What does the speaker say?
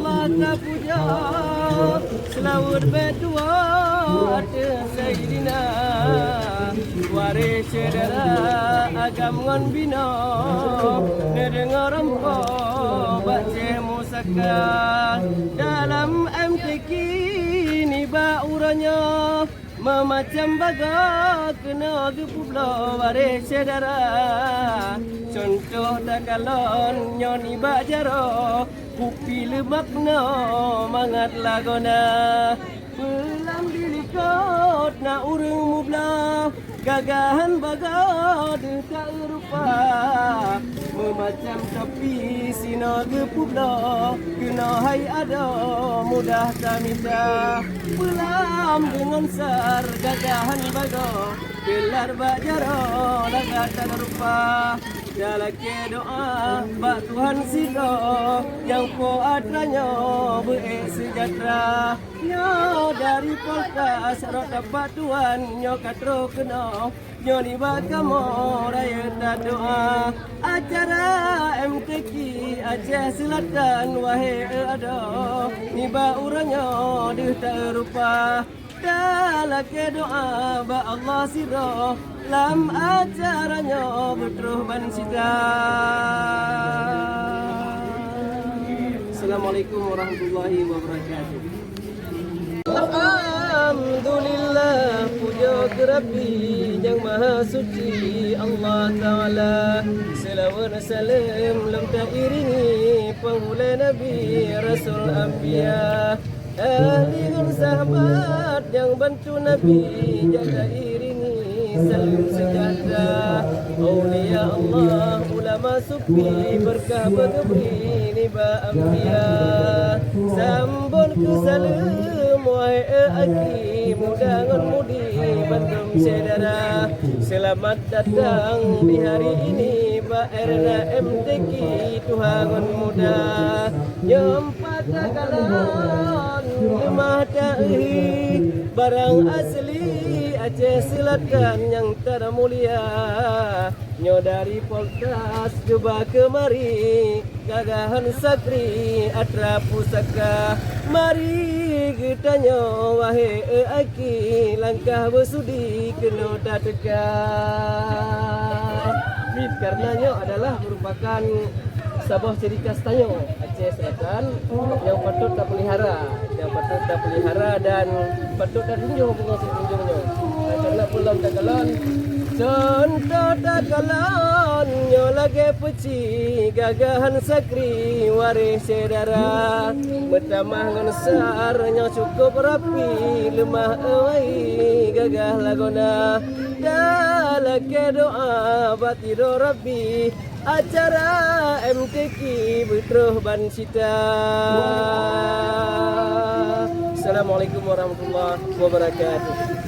Allah tak puja selawat berdua ada Sayyidina waris saudara agam ngon bina nedengar rempo baca musaka dalam MTQ ni ba uranya memacam baga kena gepublo waris saudara contoh takalon nyoni bajaro kupi lebakno mangat lagona pelang dilikot na urung mubla gagahan baga dekat rupa memacam tepi sino gepublo kena hai ada mudah tamita pelam dengan sar gagahan baga gelar bajaro lagat tak rupa dalake doa bak Tuhan sido yang ko adanya baik sejahtera nyo dari polka sarot dapat Tuhan nyo katro kena nyo ni bakamo raya tak doa acara MTQ Aceh Selatan wahai ada ni ba uranya deh tak rupa dalake doa ba Allah sido lam acaranya berteruh bansita. Assalamualaikum warahmatullahi wabarakatuh. Alhamdulillah puja ke Rabbi yang maha suci Allah Ta'ala selawat salam lam tak iringi penghula Nabi Rasul Anbiya ahli dan sahabat yang bantu Nabi jaga iringi salam sejahtera awliya Allah ulama sufi berkah bergebri niba Anbiya sambun ke salam wahai aki muda ngon mudi bandung saudara selamat datang di hari ini ba erna MTQ Tuhan muda nyempat kalan lemah dahi barang asli Aceh Selatan yang termulia nyo dari Poldas coba kemari gagahan sakri atra pusaka mari kita nyo wahai aki langkah bersudi kena tak tegak karenanya adalah merupakan sebuah ciri khas Tanyo Aceh Selatan yang patut tak pelihara dan patut tak tunjuk pengasih tunjungnya karena pulang takalan contoh takalan nyo lagi peci gagahan sakri waris saudara bertamah ngesar nyo cukup rapi lemah awai gagah lagona dalake doa batido Rabbi acara MTQ berteruh bansita. Assalamualaikum warahmatullahi wabarakatuh.